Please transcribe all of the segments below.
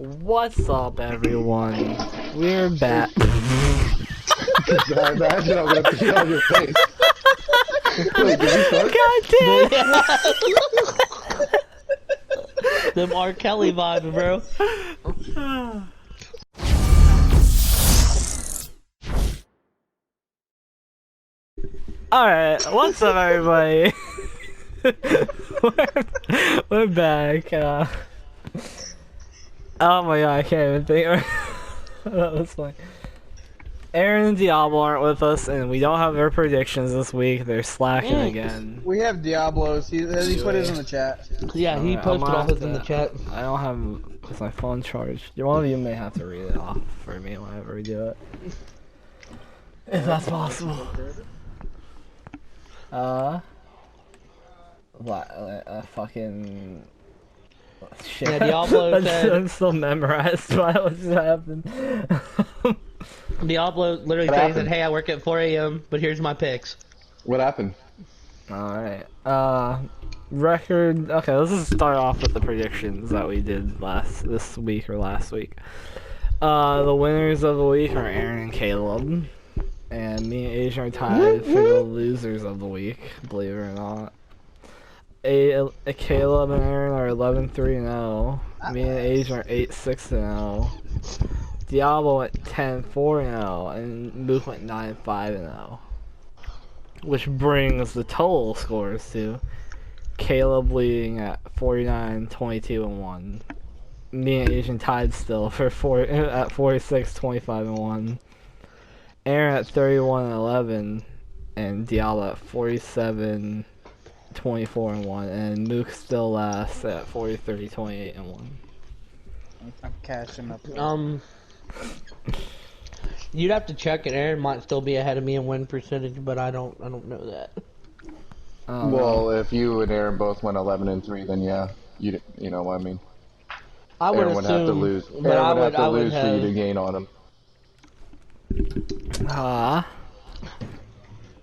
What's up, everyone? We're back. I imagine I'm gonna pee on your face. Wait, did you start? God damn! Them R. Kelly vibes, bro. Alright, what's up, everybody? we're back. Oh my god, I can't even think. That was funny. Aaron and Diablo aren't with us, and we don't have their predictions this week. They're slacking again. We have Diablo's. He put his in the chat. Yeah, he posted all his in the chat. I don't have with my phone charged. One of you may have to read it off for me whenever we do it. If that's possible. What? Fucking... Shit. Yeah, Diablo said... I'm still memorized by what just happened. Diablo literally said, hey, I work at 4 a.m., but here's my picks. What happened? Alright. Record... Okay, let's just start off with the predictions that we did this week or last week. The winners of the week are Aaron and Caleb. And me and Asian are tied for the losers of the week, believe it or not. Caleb and Aaron are 11-3-0. Me and Asian are 8-6-0. Diablo went 10-4-0, and Mook went 9-5-0. Which brings the total scores to Caleb leading at 49-22-1. Me and Asian tied still for at 46-25-1. Aaron at 31-11, and Diablo at 47-24-1, and Mook still last at 40-30-28-1. I'm cashing up. You'd have to check it. Aaron might still be ahead of me in win percentage, but I don't know that. Well, if you and Aaron both went 11-3, then yeah, you know what I mean. I would Aaron would have to assume, lose. but Aaron would have to I would lose for you to gain on him.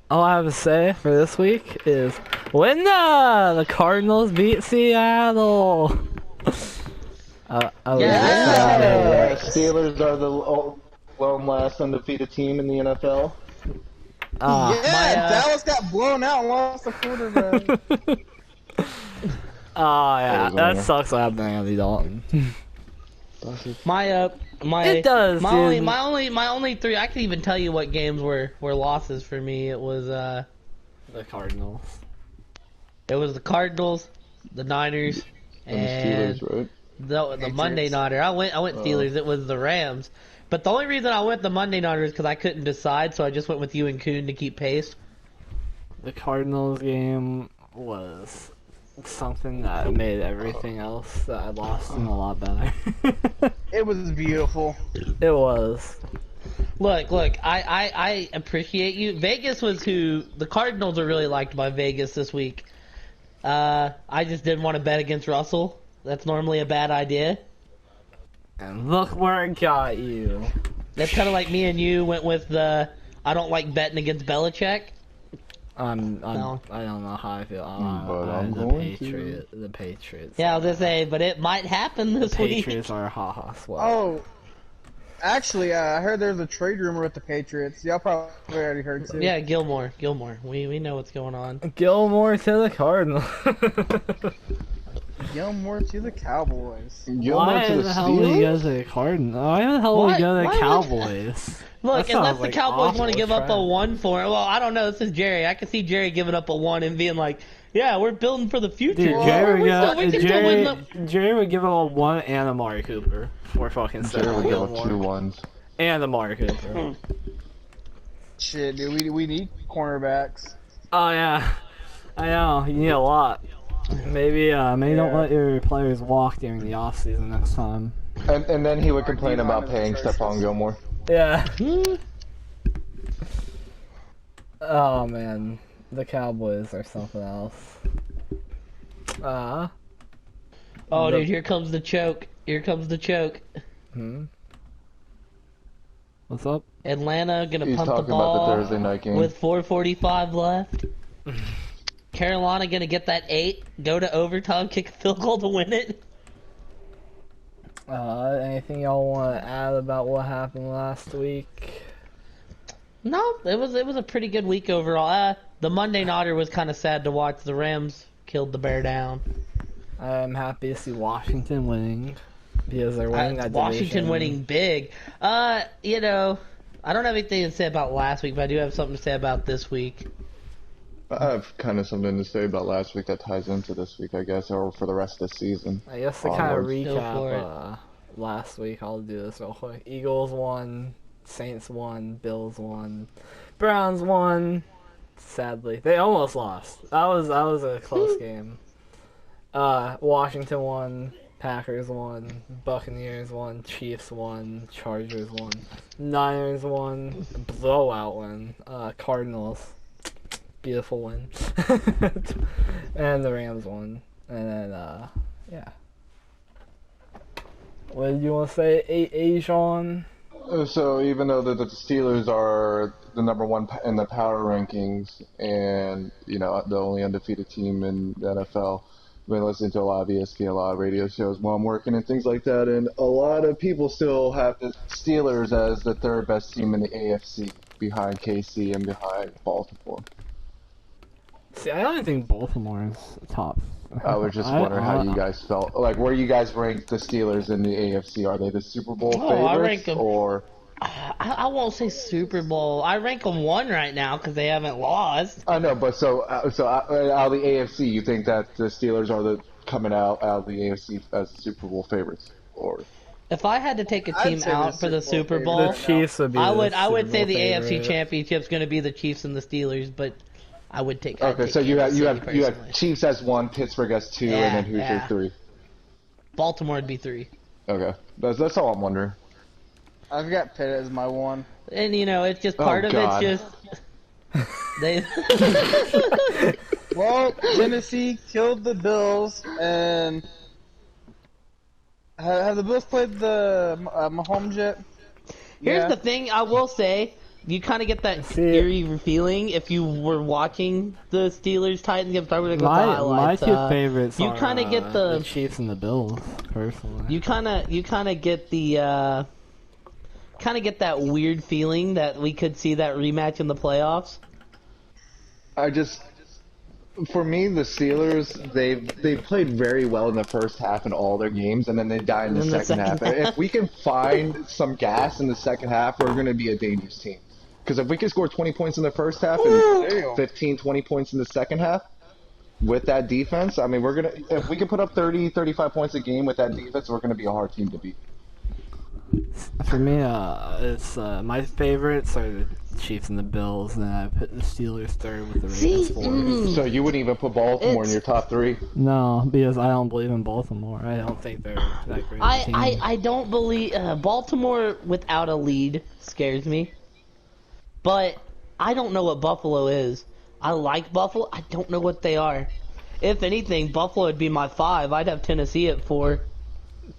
All I have to say for this week is, the Cardinals beat Seattle! Yeah! Steelers are the lone last undefeated team in the NFL. Dallas got blown out and lost the quarterback. Oh yeah, that sucks happening, Andy Dalton. It does, my only three. I can even tell you what games were losses for me. It was the Cardinals. It was the Cardinals, the Niners, and Steelers, right? the Monday Nighter. I went Steelers. It was the Rams. But the only reason I went the Monday Nighter is because I couldn't decide, so I just went with you and Kuhn to keep pace. The Cardinals game was something that made everything else that I lost in a lot better. It was beautiful. It was. Look, I appreciate you. Vegas was who the Cardinals are really liked by Vegas this week. I just didn't want to bet against Russell. That's normally a bad idea. And look where it got you. That's kind of like me and you went with the I don't like betting against Belichick. I don't know how I feel. The Patriots. Yeah, I was gonna say, but it might happen this week. Patriots are haha swell. Oh, actually, I heard there's a trade rumor with the Patriots. Y'all probably already heard too. Yeah, Gilmore. We know what's going on. Gilmore to the Cardinals. Gilmore to the Cowboys. Why the hell would he go to the Cardinals? Why the hell would he go to the Cowboys? Look, unless the Cowboys want to give up a one. 1 for it. Well, I don't know. This is Jerry. I can see Jerry giving up a 1 and being like, yeah, we're building for the future. Dude, Well, Jerry would give up a 1 and Amari Cooper for fucking Jerry would give up Gilmore. 2 ones. And Amari Cooper. Shit, dude, we need cornerbacks. Oh yeah, I know. You need a lot. Maybe don't let your players walk during the off season next time. And then he would complain about paying Stephon Gilmore. Yeah. Oh man, the Cowboys are something else. Oh, dude, here comes the choke. What's up? Atlanta gonna He's punt the talking about ball the Thursday night game. with 4:45 left. Carolina gonna get that 8, go to overtime, kick a field goal to win it. Anything y'all want to add about what happened last week? No, it was a pretty good week overall. The Monday Nighter was kind of sad to watch. The Rams killed the Bear down. I'm happy to see Washington winning because they're winning that Washington division. winning big. You know, I don't have anything to say about last week, but I do have something to say about this week. I have kind of something to say about last week that ties into this week, I guess, or for the rest of the season. I guess to kind of Onwards. Go for recap last week, I'll do this real quick. Eagles won, Saints won, Bills won, Browns won. Sadly, they almost lost. That was a close game. Washington won, Packers won, Buccaneers won, Chiefs won, Chargers won, Niners won, blowout win, Cardinals, beautiful win, and the Rams won. And then yeah. What did you want to say, Ajon? So even though the Steelers are the number one in the power rankings and, you know, the only undefeated team in the NFL, I've been listening to a lot of ESPN, a lot of radio shows while I'm working and things like that, and a lot of people still have the Steelers as the third best team in the AFC, behind KC and behind Baltimore. See, I don't think Baltimore is top. I was just wondering how you guys felt. Like, where you guys rank the Steelers in the AFC? Are they the Super Bowl favorites? I rank them. Or I won't say Super Bowl. I rank them 1 right now because they haven't lost. I know, but so out of the AFC, you think that the Steelers are coming out of the AFC as the Super Bowl favorites, or? If I had to take a I'd team say out for the Super Bowl, The Chiefs would be. I the would Super say Bowl the AFC favorite. Championship's going to be the Chiefs and the Steelers, but I would take. Okay, so you Kansas have City you have personally. Chiefs as 1, Pittsburgh as 2, Yeah, and then who's yeah. your 3? Baltimore would be 3. Okay, that's all I'm wondering. I've got Pitt as my 1. And you know, it's just part of God. it's just they. Well, Tennessee killed the Bills, and have the Bills played the Mahomes yet? Here's the thing, I will say, you kind of get that See- eerie feeling if you were watching the Steelers Titans game. Start with the My highlights. two favorites you are kind of get the Chiefs and the Bills, personally. you kind of get the kind of get that weird feeling that we could see that rematch in the playoffs. For me, the Steelers, they played very well in the first half in all their games, and then they died in the second half. If we can find some gas in the second half, we're going to be a dangerous team. Because if we can score 20 points in the first half and 15, 20 points in the second half, with that defense, I mean, if we can put up 30, 35 points a game with that defense, we're going to be a hard team to beat. For me, it's my favorites are the Chiefs and the Bills, and then I put the Steelers third with the Ravens fourth. So you wouldn't even put Baltimore in your top 3? No, because I don't believe in Baltimore. I don't think they're that great a team. I don't believe Baltimore without a lead scares me. But I don't know what Buffalo is. I like Buffalo. I don't know what they are. If anything, Buffalo would be my 5. I'd have Tennessee at 4.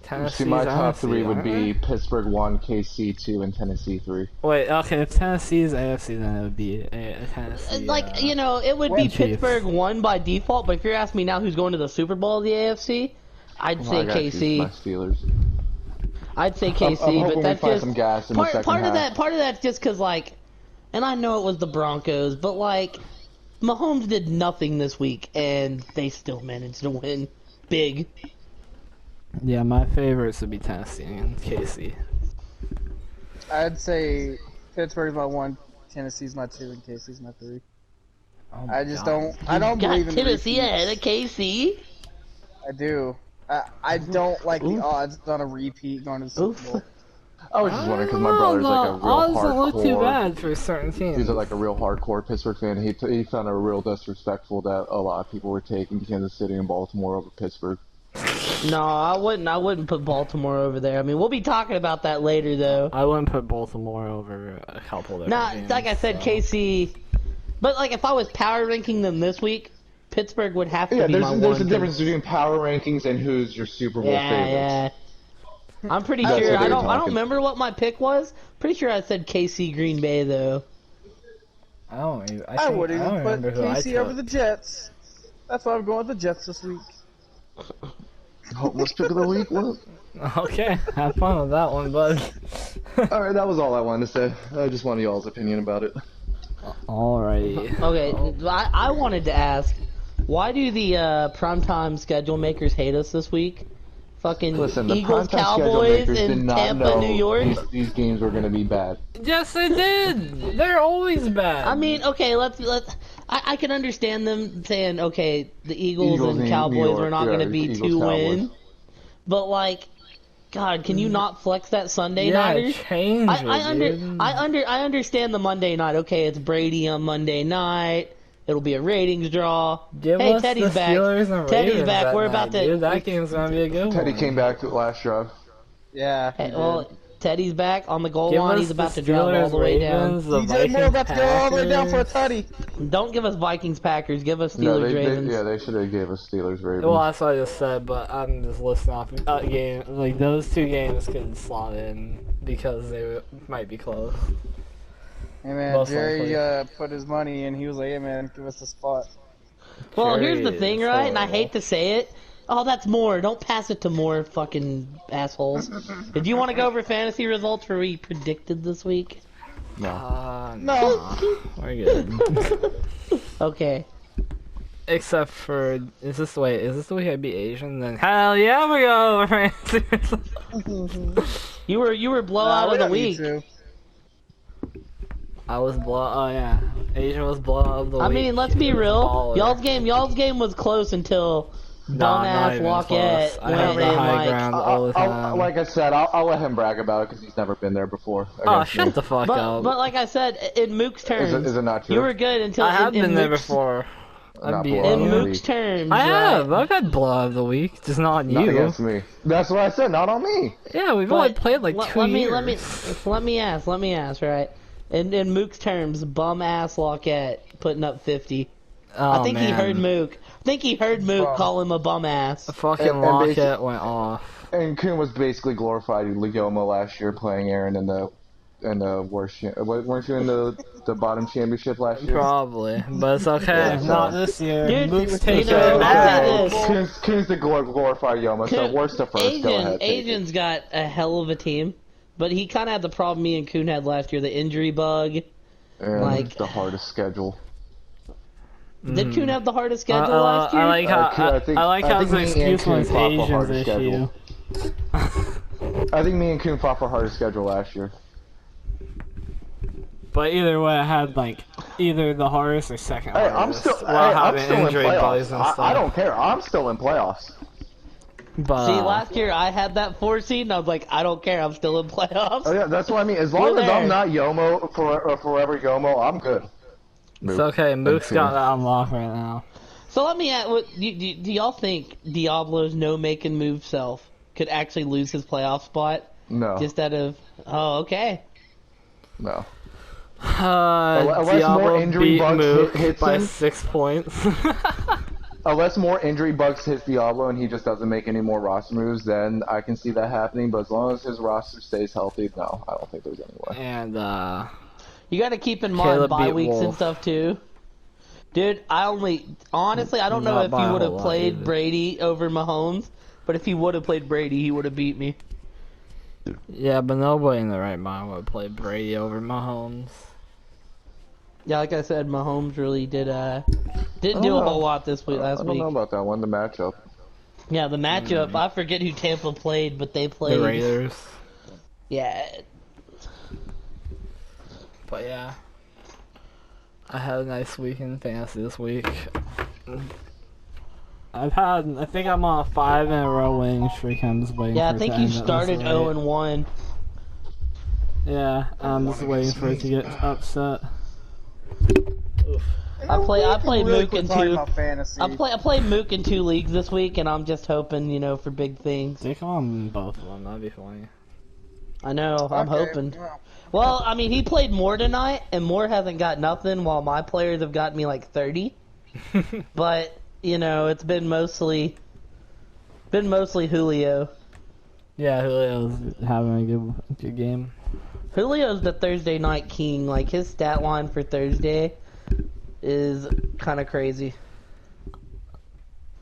Tennessee's See, my top AFC, 3 would aren't be they? Pittsburgh 1, KC 2, and Tennessee 3. Wait, okay, if Tennessee's AFC, then it would be Tennessee. Like, you know, it would be Chiefs. Pittsburgh 1 by default, but if you're asking me now who's going to the Super Bowl of the AFC, I'd say I gotta choose my KC. Steelers. I'd say I'm KC, hoping but we that's find just some gas in the second part of half. that. Part of that's just because, like, and I know it was the Broncos, but like, Mahomes did nothing this week, and they still managed to win big. Yeah, my favorites would be Tennessee and KC. I'd say Pittsburgh's my 1, Tennessee's my 2, and KC's my 3. Oh my I just God. I don't Got believe in Tennessee repeats. ahead of KC. I do. I don't like the odds on a repeat going to the Super Oof. Bowl. I was just wondering because my brother's like a real odds don't look too hardcore. bad for certain teams. He's like a real hardcore Pittsburgh fan. He found it real disrespectful that a lot of people were taking Kansas City and Baltimore over Pittsburgh. No, I wouldn't put Baltimore over there. I mean, we'll be talking about that later, though. I wouldn't put Baltimore over a couple of Nah, games, like I said, so. KC. But like, if I was power ranking them this week, Pittsburgh would have to Yeah, be my there's 1. a difference between power rankings and who's your Super Bowl Yeah, favorites. yeah. I'm pretty That's sure. what I they're don't talking. remember what my pick was. Pretty sure I said KC Green Bay though. I don't even. I would even put remember who I KC over took. the Jets. That's why I'm going with the Jets this week. Oh, what's pick of the week? What? Okay, have fun with that one, bud. Alright, that was all I wanted to say. I just wanted y'all's opinion about it. Alrighty. Okay, I wanted to ask, why do the primetime schedule makers hate us this week? Fucking Listen, the Eagles, primetime schedule Cowboys, makers did and not Tampa, know New York. these games were going to be bad. Yes, they did. They're always bad. I mean, okay, I can understand them saying, okay, the Eagles and New Cowboys York, are not going to be Eagles, 2-win, Cowboys. but like, God, can you not flex that Sunday yeah, nighters? change it, dude. I understand the Monday night. Okay, it's Brady on Monday night. It'll be a ratings draw. Give hey, us Teddy's the back. Steelers and Teddy's Ravens back. that We're night, about to. dude. That game's gonna be a good Teddy one. came back to last drive. Yeah. he Well, did. Teddy's back on the goal Give line. us He's about the to drive all Steelers, the way down. Ravens, the DJ Vikings, Moore about to go all the way down for a Packers. tutty. Don't give us Vikings Packers. Give us No, Steelers Ravens. they should have gave us Steelers Ravens. Well, that's what I just said, but I'm just listing off game. Like those two games could slot in because they might be close. Hey man, Most Jerry likely. put his money in. He was like, "Hey man, give us a spot." Well, here's the Jerry thing, is right? And I horrible. hate to say it. Oh, that's more. Don't pass it to more, fucking assholes. Did you want to go over fantasy results where we predicted this week? No. No. We're good. Okay. Except for, is this the week I beat Asian? Then hell yeah, we go over fantasy results. You were blowout of the we don't need week. to. I was oh yeah, Asian was blowout of the week. I mean, let's be He was a real. baller. Y'all's game was close until Nah, not dumbass even Lockett close. I went have the and high like. ground all the time. Like I said, I'll let him brag about it because he's never been there before. Oh, against me. shut the fuck up. But like I said, in Mook's terms, Is it not true? you were good until I have in been there Mook's- before. I've Not beaten blowout In of the you. Mook's week. terms, I have. right? I've had blowout of the week, just not on Not you. against me. That's what I said. Not on me. Yeah, we've But only played like let- 2 years. let me ask, right? In Mook's terms, bum ass Lockett putting up 50. Oh, I think man. he heard Mook. I think he heard Mook call him a bum ass. Fucking And Lockett went off. And Kuhn was basically glorified Yomo last year playing Aaron in the worst. Weren't you in the bottom championship last year? Probably, but it's okay. Yeah, so- Not this year. Dude, Mook's you taking know, it I'll say back. this. Kuhn's the glorified Yomo, so worst to first. Go ahead. take it. Asian's got a hell of a team, but he kind of had the problem me and Kuhn had last year, the injury bug. And like- the hardest schedule. Did Kuhn have the hardest schedule last year? I like how I like how think his me and excuse Kuhn was fought for Asian's hardest issue. schedule. I think me and Kuhn fought for hardest schedule last year. But either way, I had like either the hardest or second Hey, hardest. I'm still having in injury bugs playoffs. and stuff. I don't care. I'm still in playoffs. But, See, last year I had that 4 seed, and I was like, I don't care, I'm still in playoffs. Oh yeah, that's what I mean. As long We're as I'm there. not Yomo forever Yomo, I'm good. it's okay. Mook's got that unlocked right now. So let me ask, do y'all think Diablo's no-making move self could actually lose his playoff spot? No, Just out of, oh, okay. no. Unless Diablo more injury beat bugs Mook hits by him. 6 points. Unless more injury bugs hit Diablo and he just doesn't make any more roster moves, then I can see that happening. But as long as his roster stays healthy, no, I don't think there's any way. and You got to keep in mind Caleb bye beat weeks and Wolf. stuff too. Dude, honestly, I don't know Not if by he a would have whole lot played either. Brady over Mahomes, but if he would have played Brady, he would have beat me. yeah, but nobody in the right mind would play Brady over Mahomes. Yeah, like I said, Mahomes really didn't don't do a know. whole lot this week, I last don't week. know about that one. The matchup. Yeah, the matchup, I forget who Tampa played, but they played. The Raiders. Yeah, But yeah, I had a nice week in fantasy this week. I think I'm on a 5 in a row winning streak. I'm just waiting. yeah. for I it think to you end up started this way. 0-1. Yeah, I'm just waiting for it to get upset. I play really Mook quit in talking 2. about fantasy. I play Mook in 2 leagues this week, and I'm just hoping, for big things. Take on both of them. That'd be funny. I know. I'm Okay, hoping. well, Well, I mean, he played Moore tonight, and Moore hasn't got nothing, while my players have got me like 30. But it's been mostly Julio. Yeah, Julio's having a good game. Julio's the Thursday night king. Like, his stat line for Thursday is kind of crazy.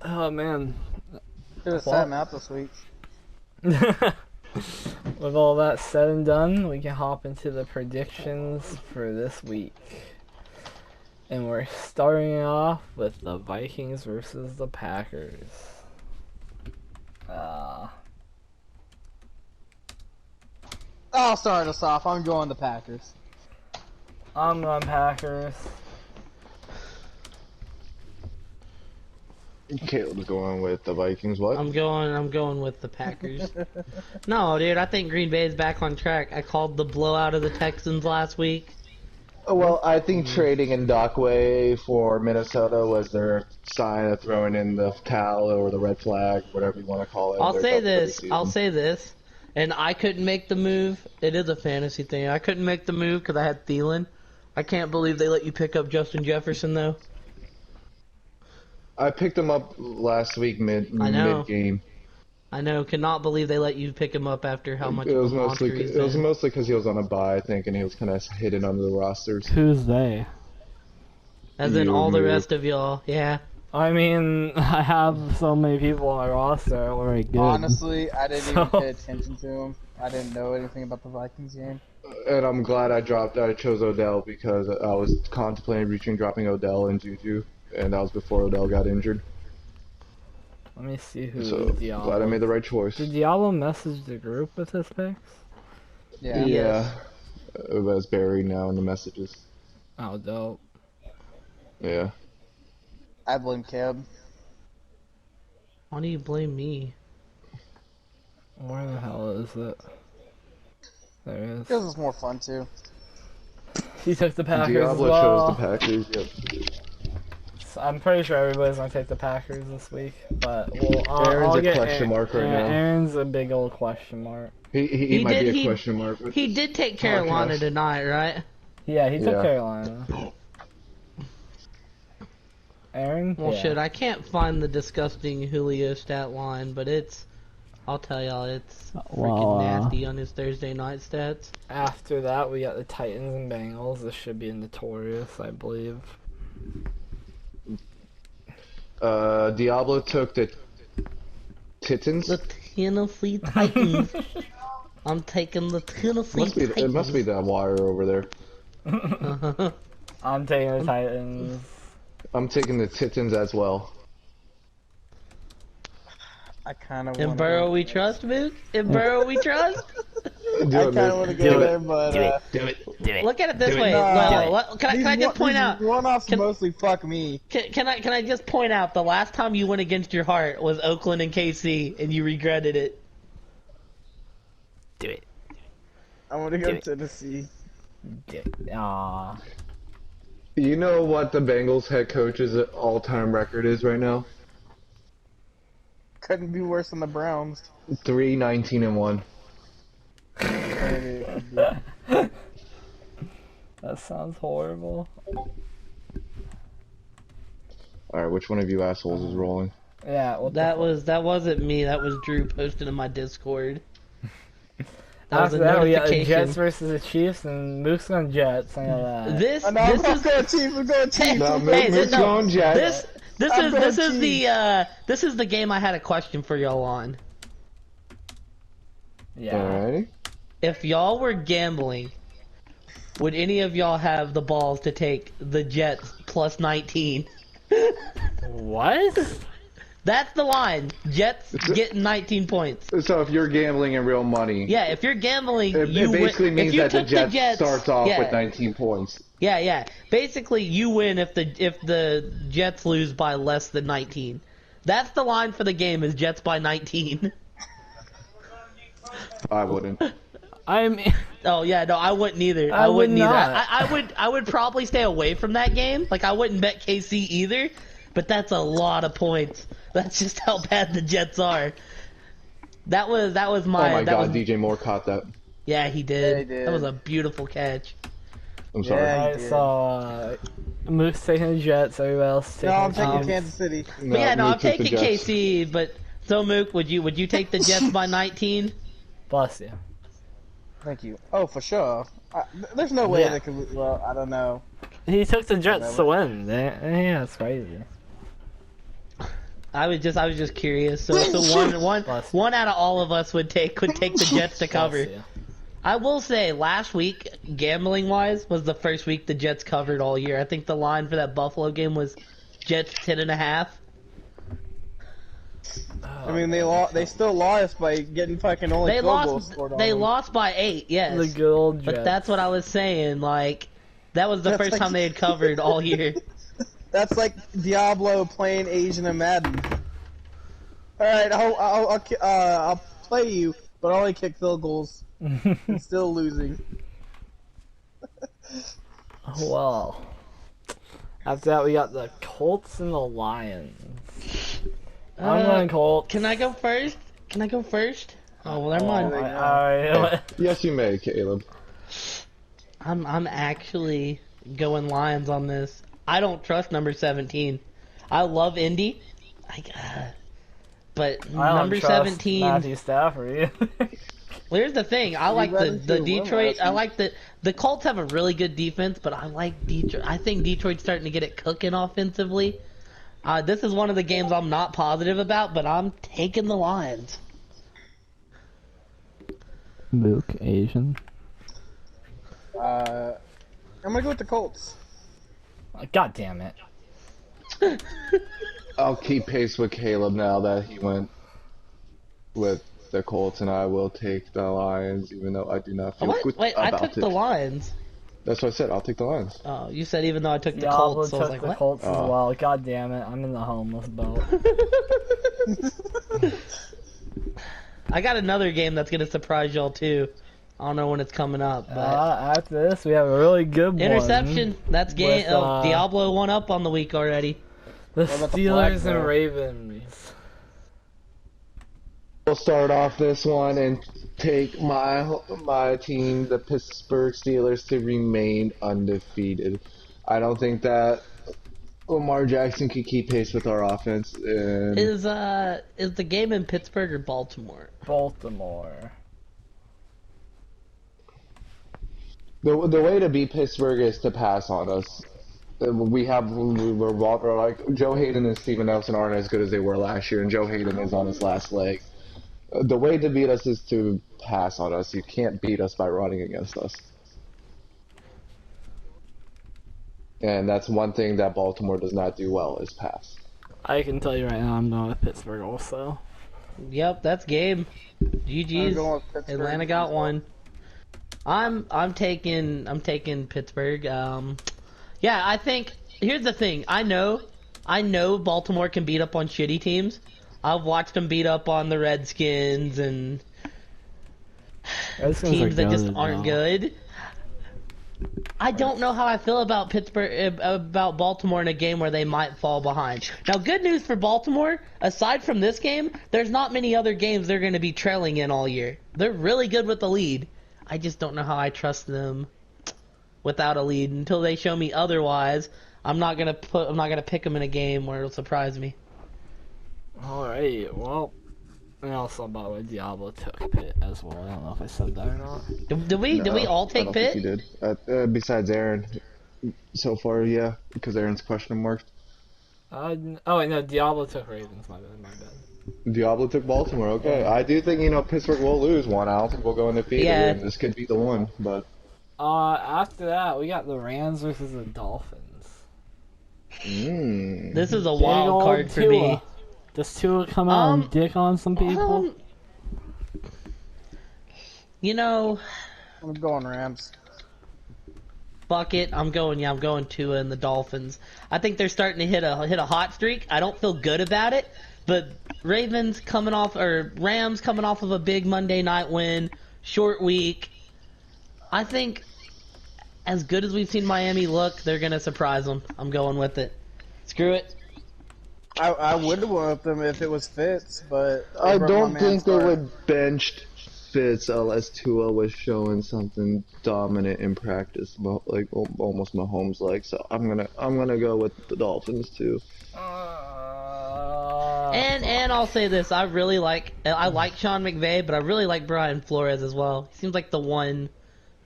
Oh man, should have sat him out this week. With all that said and done, we can hop into the predictions for this week. And we're starting off with the Vikings versus the Packers. I'll start us off. I'm going the Packers. I'm on Packers. Caleb's going with the Vikings. What? I'm going with the Packers. No, dude, I think Green Bay is back on track. I called the blowout of the Texans last week. Well, I think trading Ndakwe for Minnesota was their sign of throwing in the towel or the red flag, whatever you want to call it. I'll They're say done for the this. season. I'll say this. And I couldn't make the move. It is a fantasy thing. I couldn't make the move because I had Thielen. I can't believe they let you pick up Justin Jefferson, though. I picked him up last week mid game. I know. Cannot believe they let you pick him up after how much It was of a monster mostly he's been. because he was on a bye, I think, and he was kind of hidden under the rosters. Who's they? As in You all the move. rest of y'all. Yeah. I mean, I have so many people on my roster that are already good. Honestly, I didn't even So- pay attention to him. I didn't know anything about the Vikings game. And I'm glad I chose Odell because I was contemplating dropping Odell and Juju, and that was before Odell got injured. Let me see who So Diablo. glad I made the right choice. Did Diablo message the group with his picks? Yeah. Yes. But it's buried now in the messages. Oh, dope. Yeah. I blame Cab. Why do you blame me? Where the hell is it? There it is. Because it's more fun too. He took the Packers Diablo as well. chose the Packers. Yep. So I'm pretty sure everybody's gonna take the Packers this week, but Aaron's I'll a get question mark right now. Aaron's a big old question mark. He might be a question mark. with He this did take Carolina podcast. tonight, right? Yeah, he took Yeah. Carolina. Aaron? Well, yeah. shit, I can't find the disgusting Julio stat line, but I'll tell y'all, it's freaking nasty on his Thursday night stats. After that, we got the Titans and Bengals. This should be notorious, I believe. Diablo took the Titans. The Tennessee Titans. I'm taking the Tennessee Titans. It must be that wire over there. I'm taking the Titans. I'm taking the Titans as well. I kind of In want Burrow we trust, Mook? In Burrow we trust? I kind of want to go there, but Do it. Look at it this way. No. Can I just point out? One-offs Can- mostly fuck me. Can I just point out the last time you went against your heart was Oakland and KC, and you regretted it. Do it. I want to go to Tennessee. Do it. Aww. You know what the Bengals head coach's all-time record is right now? Couldn't be worse than the Browns. 3-19-1. Maybe it could be. That sounds horrible. Alright, which one of you assholes is rolling? Yeah, what That wasn't me. That was Drew posted in my Discord. That was After a that, we got the notification. Jets versus the Chiefs, and Moose on Jets. I know that. This Oh, no, I'm is going Chiefs. I'm going Chiefs. No, Hey, Moose no, going Jets. this I'm is going this is Chiefs. this is the game I had a question for y'all on. Yeah. Alrighty. If y'all were gambling, would any of y'all have the balls to take the Jets plus 19? What? That's the line. Jets getting 19 points. So if you're gambling in real money, Yeah, if you're gambling, it you basically win. means If you that the took Jets starts off yeah, with 19 points. Yeah. Basically, you win if the Jets lose by less than 19. That's the line for the game is Jets by 19. I wouldn't. I'm. Oh yeah, no, I wouldn't either. I would wouldn't either. not. I would probably stay away from that game. Like I wouldn't bet KC either. But that's a lot of points. That's just how bad the Jets are. That was my. Oh my that god, was, DJ Moore caught that. yeah, he did. Yeah, he did. That was a beautiful catch. I'm sorry. Yeah. Alright, did. so Moose taking the Jets. Everybody else taking No, I'm the taking Chiefs. Kansas City. But yeah, no, Moose I'm took the taking Jets. KC. But so Mook, would you take the Jets by 19? Bless you. Thank you. Oh, for sure. There's no way Yeah. they could. Well, I don't know. He took the Jets to win. Yeah, that's crazy. I was just curious. So one out of all of us could take the Jets to cover. Bless you. I will say, last week, gambling wise, was the first week the Jets covered all year. I think the line for that Buffalo game was Jets 10.5. I mean, they still lost by getting fucking only 12 goals scored on They them. lost by 8, yes. The good old Jets. But that's what I was saying. Like, that was the That's first like- time they had covered all year. That's like Diablo playing Asian and Madden. Alright, I'll play you, but I'll only kick field goals. I'm still losing. Well, after that we got the Colts and the Lions. I'm going Colts. Can I go first? Oh, well, never mind. Alright. Yes, you may, Caleb. I'm actually going Lions on this. I don't trust number 17. I love Indy, but I don't number trust 17. Matthew Stafford. Well, here's the thing. I like rather the see a win Detroit. last I week. like the Colts have a really good defense, but I like Detroit. I think Detroit's starting to get it cooking offensively. This is one of the games I'm not positive about, but I'm taking the Lions. Luke, Asian. I'm gonna go with the Colts. God damn it. I'll keep pace with Caleb now that he went with the Colts, and I will take the Lions, even though I do not feel good Wait, I about took it. the Lions. That's what I said. I'll take the Lions. Oh, you said even though I took the Diablo Colts, so I was took like, the what? Colts as Oh. well. God damn it. I'm in the homeless boat. I got another game that's gonna surprise y'all too. I don't know when it's coming up, but After this, we have a really good interception. one. That's game. with, Diablo won up on the week already. The about the Steelers flag, and though? Ravens. We'll start off this one and take my team, the Pittsburgh Steelers, to remain undefeated. I don't think that Lamar Jackson can keep pace with our offense. And Is the game in Pittsburgh or Baltimore? Baltimore. the way to beat Pittsburgh is to pass on us. We're like Joe Hayden and Steven Nelson aren't as good as they were last year, and Joe Hayden is on his last leg. The way to beat us is to pass on us. You can't beat us by running against us. And that's one thing that Baltimore does not do well, is pass. I can tell you right now, I'm going with Pittsburgh also. Yep, that's game. I'm GG's. going with Pittsburgh. Atlanta got one. I'm taking Pittsburgh. Yeah, I think here's the thing. I know Baltimore can beat up on shitty teams. I've watched them beat up on the Redskins and Redskins teams are that just goated aren't now. good. I don't know how I feel about about Baltimore in a game where they might fall behind. Now, good news for Baltimore, aside from this game, there's not many other games they're going to be trailing in all year. They're really good with the lead. I just don't know how I trust them without a lead until they show me otherwise. I'm not gonna pick them in a game where it'll surprise me. Alright, well, and also by the way, Diablo took Pitt as well. I don't know if I said that or not. Did we all I take don't Pitt? think you did. Besides Aaron, so far, yeah, because Aaron's question marked. Oh wait, no, Diablo took Ravens. My bad. Diablo took Baltimore. Okay, I do think Pittsburgh will lose one. I don't think we'll go undefeated. Yeah. And this could be the one, but After that, we got the Rams versus the Dolphins. This is a Big wild old card for Tua. me. Does Tua come out and dick on some people? I'm going Rams. Fuck it, I'm going Tua and the Dolphins. I think they're starting to hit a hot streak. I don't feel good about it, but Rams coming off of a big Monday night win, short week. I think as good as we've seen Miami look, they're gonna surprise them. I'm going with it. Screw it. I would have went with them if it was Fitz, but I brought don't my man think they Stark. would bench Fitz unless Tua was showing something dominant in practice, like almost Mahomes like. So I'm gonna go with the Dolphins too. And I'll say this: I like Sean McVay, but I really like Brian Flores as well. He seems like the one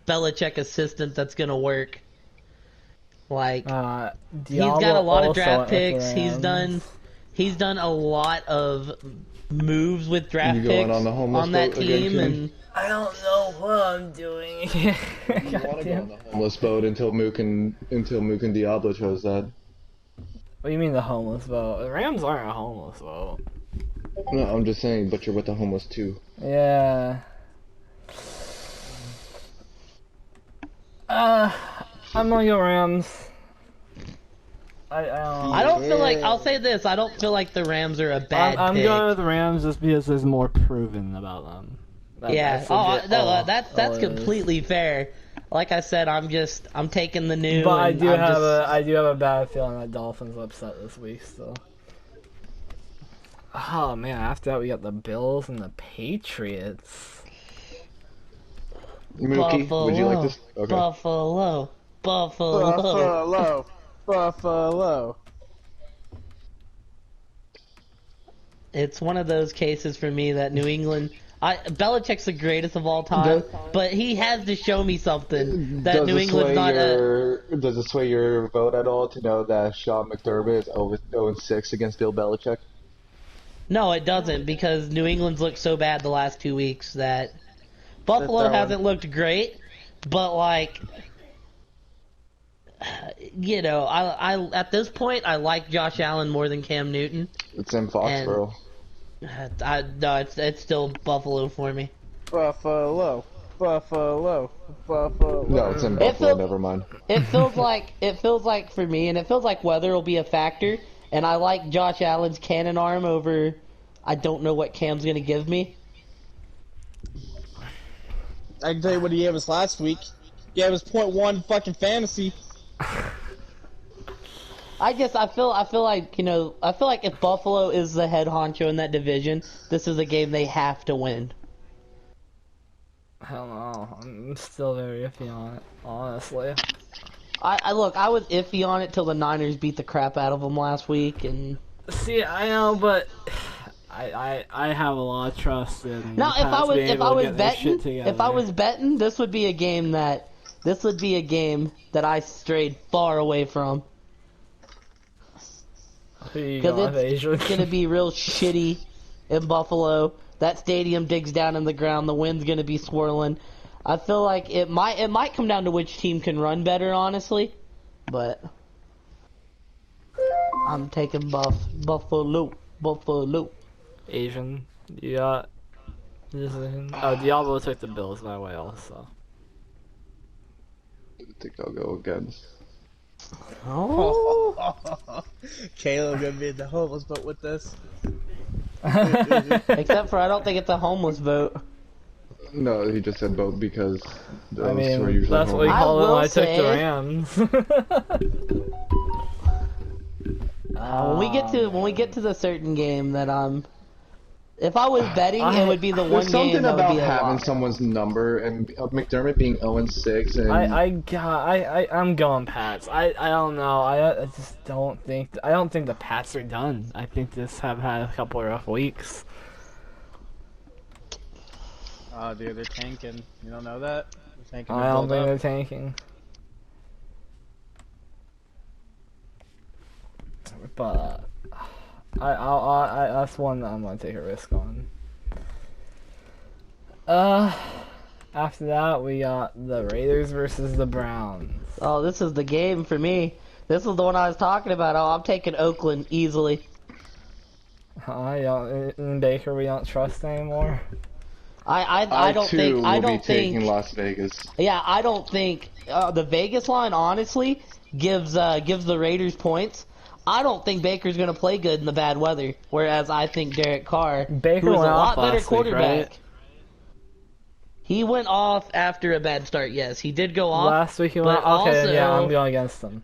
Belichick assistant that's gonna work. Like Diablo he's got a lot of also draft went with picks. the He's done. Rams. he's done a lot of moves with draft You picks going on the homeless on that boat again, team, Ken? and I don't know what I'm doing. You want to go on the homeless boat until Mook and Diablo chose that. What do you mean the homeless vote? The Rams aren't a homeless vote. No, I'm just saying, but you're with the homeless too. Yeah. I'm gonna go Rams. I don't feel like I'll say this. I don't feel like the Rams are a bad I'm pick. going with the Rams just because there's more proven about them. Yeah. That's completely fair. Like I said, I'm taking the new. But I and do I'm have just- I do have a bad feeling that Dolphins will upset this week still. Oh man, after that we got the Bills and the Patriots. Mookie, Buffalo. would you like this? Okay. Buffalo. Buffalo. It's one of those cases for me that New England. Belichick's the greatest of all time, but he has to show me something that New England's not. Does it sway your vote at all to know that Sean McDermott is 0-6 against Bill Belichick? No, it doesn't, because New England's looked so bad the last 2 weeks that Buffalo hasn't looked great, but like, you know, I at this point I like Josh Allen more than Cam Newton. It's in Foxborough. No, it's still Buffalo for me. Buffalo. No, it's in Buffalo. Never mind. It feels like for me, and it feels like weather will be a factor. And I like Josh Allen's cannon arm over. I don't know what Cam's gonna give me. I can tell you what he gave us last week. He gave us .1 fucking fantasy. I feel like, you know, I feel like if Buffalo is the head honcho in that division, this is a game they have to win. I don't know. I'm still very iffy on it, honestly. I was iffy on it till the Niners beat the crap out of them last week, and See, I know, but I have a lot of trust in. now if I was betting, this would be a game that I strayed far away from. Because it's gonna be real shitty in Buffalo. That stadium digs down in the ground. The wind's gonna be swirling. I feel like it might come down to which team can run better, honestly. But I'm taking Buffalo. Asian, you got. Oh, Diablo took the Bills my way also. I think I'll go against. Oh, Caleb gonna be in the homeless boat with this. except for I don't think it's a homeless vote. No, he just said both because those I mean, were usually that's what we I call it will when I took the say- Rams. When we get to the certain game that if I was betting, it would be the one There's game something that would about be a having lock. someone's number and McDermott being 0-6 and I'm going Pats. I don't know. I just don't think the Pats are done. I think just have had a couple of rough weeks. Oh, dude, they're tanking. You don't know that? They're tanking. I don't think they're tanking. But that's one that I'm gonna take a risk on. After that we got the Raiders versus the Browns. Oh, this is the game for me. This is the one I was talking about. Oh, I'm taking Oakland easily. In Baker we don't trust anymore. I don't think taking Las Vegas. Yeah, I don't think the Vegas line honestly gives the Raiders points. I don't think Baker's gonna play good in the bad weather. Whereas I think Derek Carr, Baker who is a went lot off better last week, quarterback, right? he went off after a bad start. Yes, he did go off. Last week he but went. Okay, also- yeah, I'm going against him.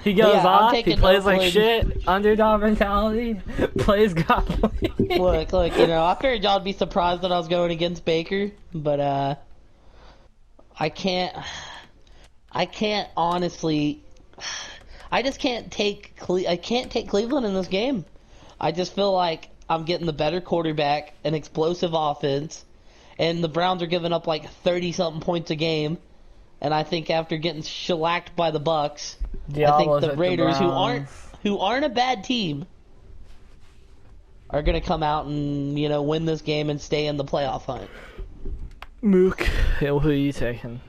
He goes I'm off. He taking plays like Oakland. shit. Underdog mentality. Plays godly. Look, you know, I figured y'all'd be surprised that I was going against Baker, but I can't honestly. I just can't take Cleveland in this game. I just feel like I'm getting the better quarterback, an explosive offense, and the Browns are giving up like 30-something points a game. And I think after getting shellacked by the Bucks, I think the Raiders, who aren't a bad team, are gonna come out and win this game and stay in the playoff hunt. Mook, who are you taking?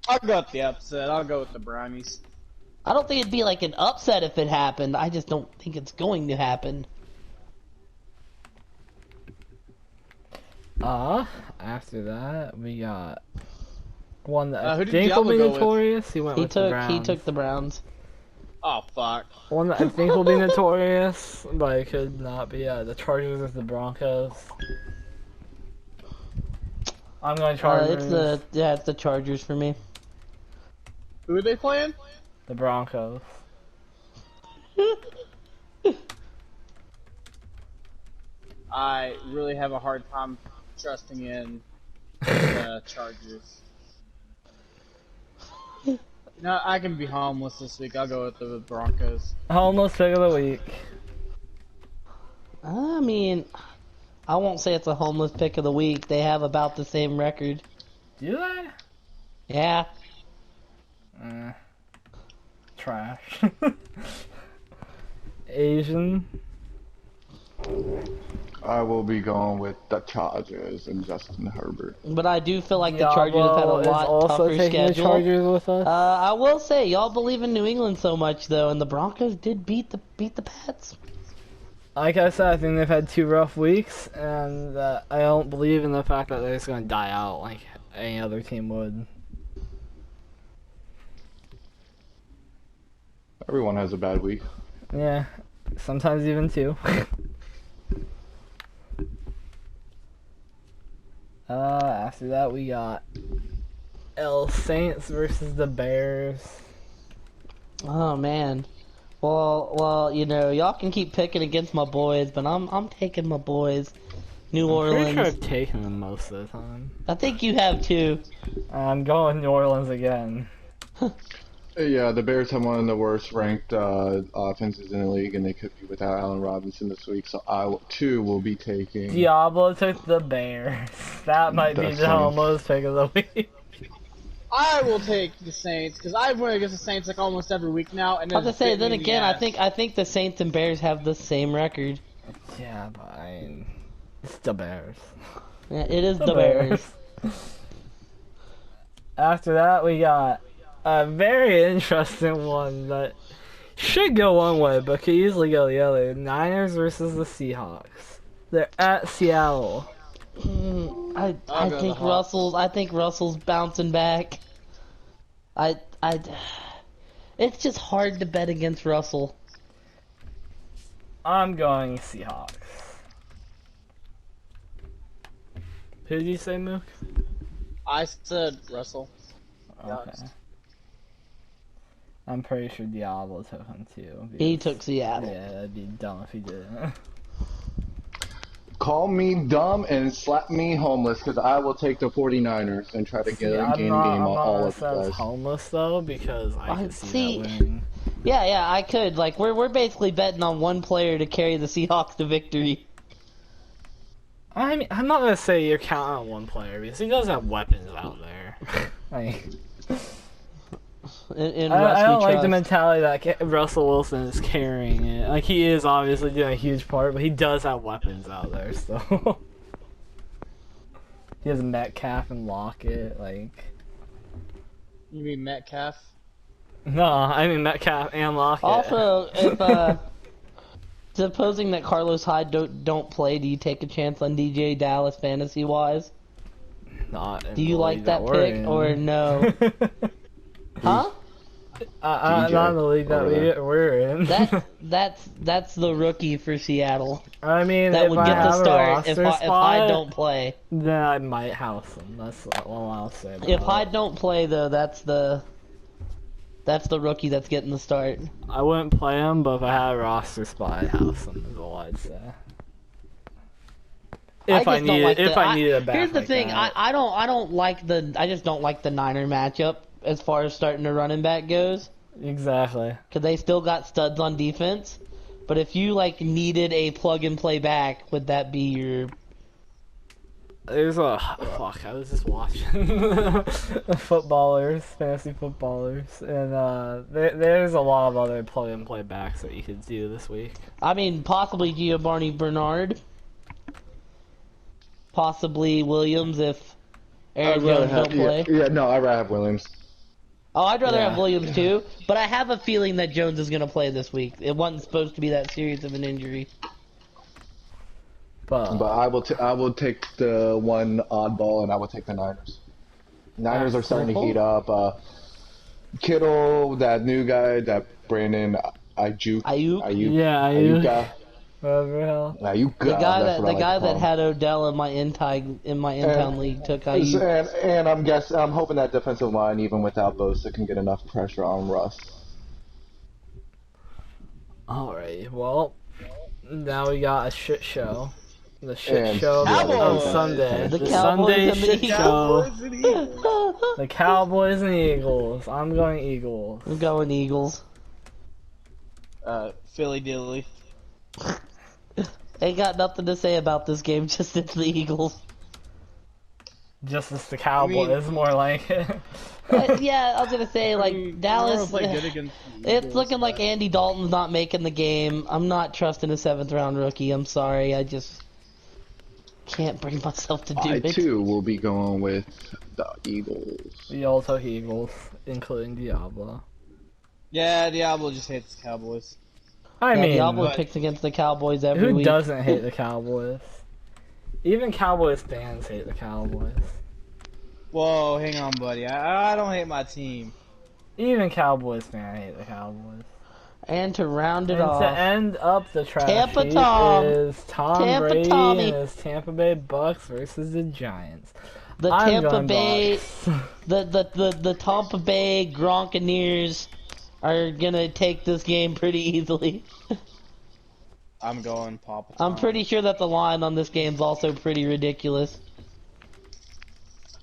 I'll go with the upset. I'll go with the Brownies. I don't think it'd be like an upset if it happened. I just don't think it's going to happen. After that, we got one that I who did think will Diablo be go with? notorious. He went with the Browns. He took the Browns. Oh, fuck. One that I think will be notorious, but it could not be. The Chargers with the Broncos. I'm going Chargers. It's the Chargers for me. Who are they playing? The Broncos. I really have a hard time trusting in the Chargers. No, I can be homeless this week. I'll go with the Broncos. Homeless pick of the week. I mean, I won't say it's a homeless pick of the week. They have about the same record. Do they? Yeah. Trash. Asian. I will be going with the Chargers and Justin Herbert. But I do feel like the Chargers have had a lot tougher schedule. The Chargers with us. I will say, y'all believe in New England so much though, and the Broncos did beat the Pats. Like I said, I think they've had 2 rough weeks, and I don't believe in the fact that they're just going to die out like any other team would. Everyone has a bad week. Yeah, sometimes even 2. After that we got Saints versus the Bears. Oh man. Well, y'all can keep picking against my boys, but I'm taking my boys. New Orleans. Pretty sure I've taken them most of the time. I think you have too. I'm going New Orleans again. Yeah, the Bears have one of the worst ranked offenses in the league, and they could be without Allen Robinson this week. So I too will be taking. Diablo took the Bears. That might be the almost pick of the week. I will take the Saints because I've won against the Saints like almost every week now. And I was gonna say, then again, I think the Saints and Bears have the same record. Yeah, but it's the Bears. Yeah, it is the Bears. After that, we got a very interesting one that should go one way, but could easily go the other. Niners versus the Seahawks. They're at Seattle. I think Russell's bouncing back. It's just hard to bet against Russell. I'm going Seahawks. Who did you say, Mook? I said Russell. Okay. I'm pretty sure Diablo took him too. He took Seattle. Yeah, that'd be dumb if he didn't. Call me dumb and slap me homeless because I will take the 49ers and try to get a game on all of you guys. Homeless though because I can see that winning. Yeah, I could. Like we're basically betting on one player to carry the Seahawks to victory. I mean, I'm not gonna say you're counting on one player because he does have weapons out there. Like, I don't like the mentality that Russell Wilson is carrying it. Like, he is obviously doing a huge part, but he does have weapons out there still. He has Metcalf and Lockett, like... You mean Metcalf? No, I mean Metcalf and Lockett. Also, if, supposing that Carlos Hyde don't play, do you take a chance on DJ Dallas fantasy-wise? Not. Do you like that pick, or no? Huh? Not in the league that we're in. That's the rookie for Seattle. I mean, that if would I get the have start a if spot, Hyde don't play. Then I might house him. That's all I'll say. If Hyde don't play, though, that's the rookie that's getting the start. I wouldn't play him, but if I had a roster spot, I'd house him. Is all I'd say. If I needed a back. Here's the like thing. that. I just don't like the Niner matchup as far as starting a running back goes. Exactly. Because they still got studs on defense. But if you needed a plug and play back, would that be your There's a fuck. I was just watching footballers, fantasy footballers, and there's a lot of other play and play backs that you could do this week. I mean, possibly Giovanni Bernard. Possibly Williams if Aaron Jones don't play. No, I'd rather have Williams. Oh, I'd rather Yeah. have Williams too, but I have a feeling that Jones is going to play this week. It wasn't supposed to be that serious of an injury. But I will take the one oddball, and I will take the Niners. Niners are starting to heat up. Kittle, that new guy, that Brandon Ayuk. Ayuka. whatever the hell. Ayuka. The guy that's what I like that to call him. had Odell in my in-town league took Ayuk. And I'm hoping that defensive line, even without Bosa, can get enough pressure on Russ. Alright, well, now we got a shit show. The shit And show on Cowboys. Sunday. The The Cowboys Sunday and the shit show. Cowboys and Eagles. The Cowboys and Eagles. I'm going Eagles. I'm going Eagles. Philly Dilly. Ain't got nothing to say about this game, just it's the Eagles. Just as the Cowboys, more like it. Yeah, I was gonna say, like, Dallas, Good against the it's Eagles, looking like but- Andy Dalton's not making the game. I'm not trusting a 7th round rookie. I'm sorry, I just can't bring myself to do I it. too will be going with the Eagles. We all took Eagles, including Diablo. Yeah, Diablo just hates the Cowboys. I Yeah, mean, Diablo but- picks against the Cowboys every who week. doesn't hate the Cowboys? Even Cowboys fans hate the Cowboys. Whoa, hang on, buddy. I don't hate my team. Even Cowboys fans hate the Cowboys. And to round it And off, to end up the trash Tampa heap Tom. is Tom Tampa Brady Tommy. and his Tampa Bay Bucks versus the Giants. the I'm Tampa going Bay, Bucks. the Tampa Bay Gronkaneers are gonna take this game pretty easily. I'm going Papa. I'm Tom. pretty sure that the line on this game's also pretty ridiculous.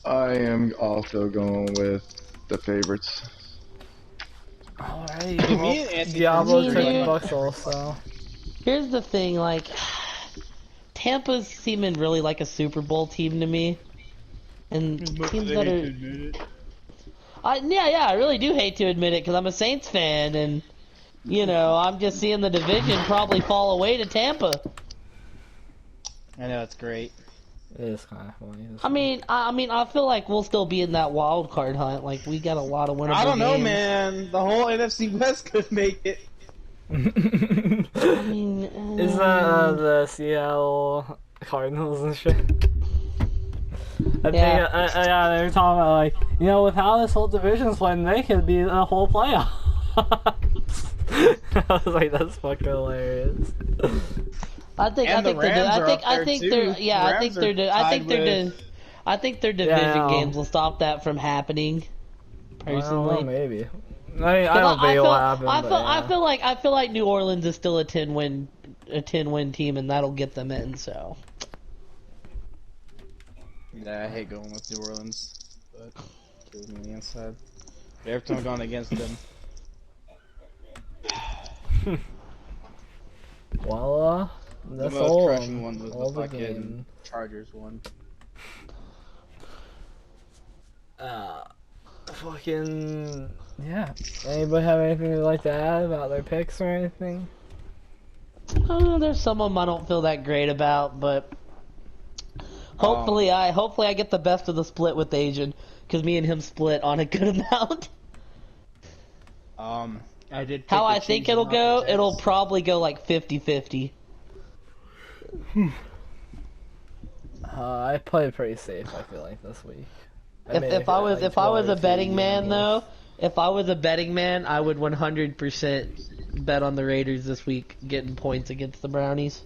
I am also going with the favorites. Alright, Me well, and Anthony Diablo Me took and the you. Bucks also. Here's the thing, like, Tampa's seeming really like a Super Bowl team to me. And teams that are... I really do hate to admit it, because I'm a Saints fan, and, you know, I'm just seeing the division probably fall away to Tampa. I know, it's great. It is kind of funny. I mean, I feel like we'll still be in that wild card hunt. Like, we got a lot of winnable I don't know, games. man. The whole NFC West could make it. I mean, Isn't that the Seattle Cardinals and shit? I think, yeah, they were talking about, like, you know, with how this whole division's playing, they could be the whole playoff. I was like, that's fucking hilarious. I think And the they're Rams are up I there, think too. they're yeah, The I think Rams are they're I think tied they're with- I think their division Yeah. games will stop that from happening. I don't know, Personally, maybe. I mean, I don't think it'll happen. but yeah. I feel like New Orleans is still a 10-win team, and that'll get them in. So Yeah, I hate going with New Orleans, but kills me on the inside. Every time I've gone against them. Well, The that's most all. crushing one was All the the fucking game. Chargers one. Fucking yeah. Anybody have anything they'd like to add about their picks or anything? there's some of them I don't feel that great about, but hopefully I get the best of the split with Asian, because me and him split on a good amount. I did. Pick How the I think Chiefs it'll and not go, the Jets. it'll probably go like 50-50. I played pretty safe. I feel like this week. If I was a betting man though, if I was a betting man, I would 100% bet on the Raiders this week getting points against the Brownies.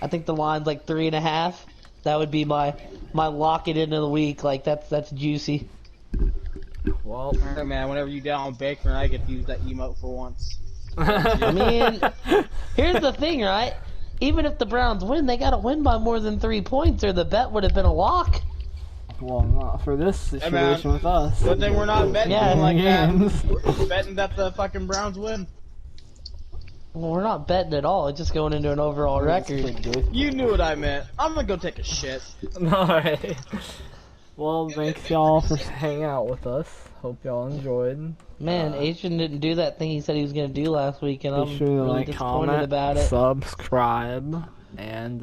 I think the line's like 3.5. That would be my lock it into the week. Like that's juicy. Well, Hey, man, whenever you down Baker, I get to use that emote for once. I mean, here's the thing, right? Even if the Browns win, they gotta win by more than 3 points, or the bet would have been a lock. well, not for this situation man. with us. Good thing we're not betting Yeah, like that. games. We're betting that the fucking Browns win. Well, we're not betting at all. It's just going into an overall record. You knew what I meant. I'm gonna go take a shit. Alright. Well, thanks y'all for hanging out with us. Hope y'all enjoyed. Man, Asian didn't do that thing he said he was gonna do last week, and I'm Be sure to really like, disappointed comment, about it. subscribe, and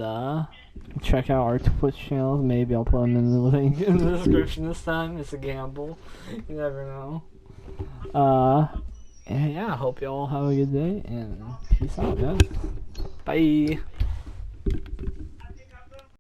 check out our Twitch channels. Maybe I'll put them in the link in the description this time. It's a gamble. You never know. And yeah, hope y'all have a good day, and peace out, guys. Bye.